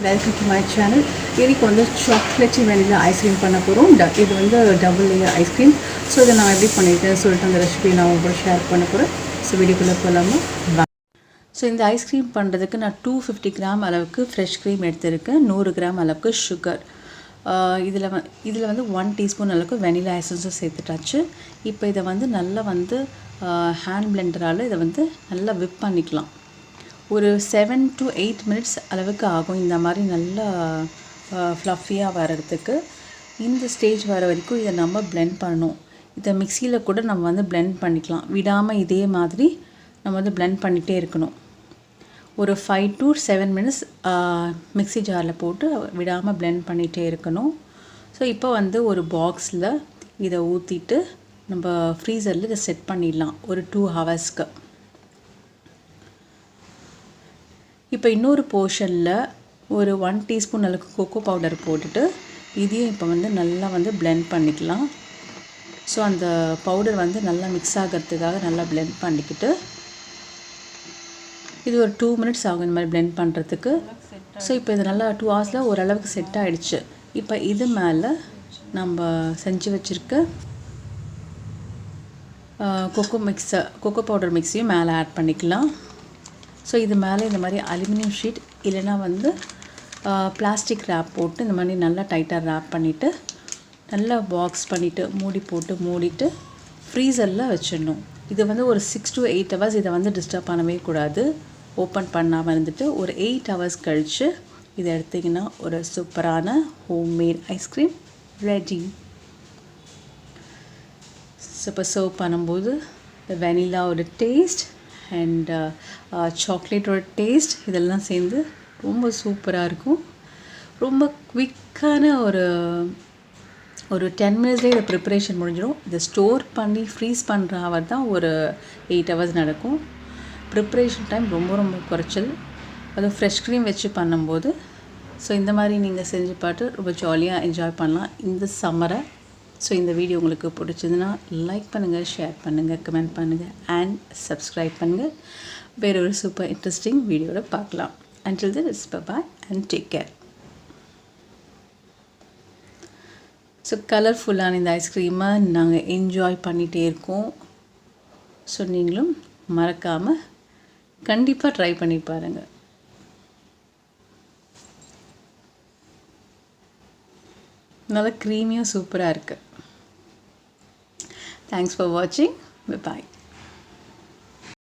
Welcome to my channel. இன்னைக்கு வந்து chocolate vanilla ice cream பண்ண போகிறோம். இது வந்து டபுள் லேயர் ஐஸ்கிரீம். ஸோ இதை நான் எப்படி பண்ணிட்டேன்னு சொல்லிட்டு அந்த ரெசிபி நான் உங்க கூட ஷேர் பண்ண போகிறேன். ஸோ வீடியோக்குள்ளே போகலாமா? ஸோ இந்த ஐஸ்கிரீம் பண்ணுறதுக்கு நான் 250 கிராம் அளவுக்கு ஃப்ரெஷ் க்ரீம் எடுத்திருக்கேன். 100 கிராம் அளவுக்கு சுகர். இதில் வந்து 1 டீஸ்பூன் அளவுக்கு வெனிலா எசன்ஸும் சேர்த்துட்டாச்சு. இப்போ இதை வந்து நல்லா வந்து ஹேண்ட் பிளெண்டரால் இதை வந்து நல்லா விப் பண்ணிக்கலாம். ஒரு 7 to 8 மினிட்ஸ் அளவுக்கு ஆகும் இந்த மாதிரி நல்லா ஃப்ளஃபியாக வர்றதுக்கு. இந்த ஸ்டேஜ் வர வரைக்கும் இதை நம்ம பிளெண்ட் பண்ணணும். இதை மிக்சியில் கூட நம்ம வந்து பிளெண்ட் பண்ணிக்கலாம். விடாமல் இதே மாதிரி நம்ம வந்து பிளெண்ட் பண்ணிகிட்டே இருக்கணும். ஒரு 5 to 7 மினிட்ஸ் மிக்சி ஜாரில் போட்டு விடாமல் பிளெண்ட் பண்ணிகிட்டே இருக்கணும். ஸோ இப்போ வந்து ஒரு பாக்ஸில் இதை ஊற்றிட்டு நம்ம ஃப்ரீசரில் இதை செட் பண்ணிடலாம் ஒரு 2 ஹவர்ஸ்க்கு. இப்போ இன்னொரு போர்ஷனில் ஒரு 1 டீஸ்பூன் அளவுக்கு கொக்கோ பவுடர் போட்டுட்டு இதையும் இப்போ வந்து நல்லா வந்து பிளெண்ட் பண்ணிக்கலாம். ஸோ அந்த பவுடர் வந்து நல்லா மிக்ஸ் ஆகிறதுக்காக நல்லா பிளெண்ட் பண்ணிக்கிட்டு இது ஒரு 2 மினிட்ஸ் ஆகும் இந்த மாதிரி பிளெண்ட் பண்ணுறதுக்கு. ஸோ இப்போ இது நல்லா 2 ஹவர்ஸில் ஓரளவுக்கு செட் ஆகிடுச்சு. இப்போ இது மேலே நம்ம செஞ்சு வச்சுருக்க கொக்கோ பவுடர் மிக்ஸையும் மேலே ஆட் பண்ணிக்கலாம். ஸோ இது மேலே இந்த மாதிரி அலுமினியம் ஷீட் இல்லைனா வந்து பிளாஸ்டிக் ரேப் போட்டு இந்த மாதிரி நல்லா டைட்டாக ரேப் பண்ணிவிட்டு நல்லா பாக்ஸ் பண்ணிவிட்டு மூடிட்டு ஃப்ரீசரில் வச்சிடணும். இது வந்து ஒரு 6 to 8 ஹவர்ஸ் இதை வந்து டிஸ்டர்ப் பண்ணவே கூடாது. ஓப்பன் பண்ணாமல் இருந்துட்டு ஒரு 8 ஹவர்ஸ் கழித்து இதை எடுத்திங்கன்னா ஒரு சூப்பரான ஹோம்மேட் ஐஸ்கிரீம் ரெடி. ஸோ இப்போ சர்வ் பண்ணும்போது வெனிலாவோட டேஸ்ட் அண்ட் சாக்லேட்டோட டேஸ்ட் இதெல்லாம் சேர்ந்து ரொம்ப சூப்பராக இருக்கும். ரொம்ப குவிக்கான ஒரு 10 மினிட்ஸ்லேயே இதை ப்ரிப்பரேஷன் முடிஞ்சிடும். இதை ஸ்டோர் பண்ணி ஃப்ரீஸ் பண்ணுற ஹவர் தான் ஒரு 8 ஹவர்ஸ் நடக்கும். ப்ரிப்ரேஷன் டைம் ரொம்ப குறைச்சல். அதுவும் ஃப்ரெஷ் க்ரீம் வச்சு பண்ணும்போது. ஸோ இந்த மாதிரி நீங்கள் செஞ்சு பார்த்து ரொம்ப ஜாலியாக என்ஜாய் பண்ணலாம் இந்த சம்மரை. ஸோ இந்த வீடியோ உங்களுக்கு பிடிச்சதுன்னா லைக் பண்ணுங்கள், ஷேர் பண்ணுங்கள், கமெண்ட் பண்ணுங்கள் அண்ட் சப்ஸ்கிரைப் பண்ணுங்கள். வேறு ஒரு சூப்பர் இன்ட்ரெஸ்டிங் வீடியோவில் பார்க்கலாம். Until then, it's bye-bye and take care. So கலர்ஃபுல்லான இந்த ஐஸ்கிரீமை நாங்கள் என்ஜாய் பண்ணிகிட்டே இருக்கோம். ஸோ நீங்களும் மறக்காமல் கண்டிப்பாக ட்ரை பண்ணி பாருங்கள். நல்லா க்ரீமியும் சூப்பராக இருக்குது. தேங்க்ஸ் ஃபார் வாட்சிங். Bye-bye.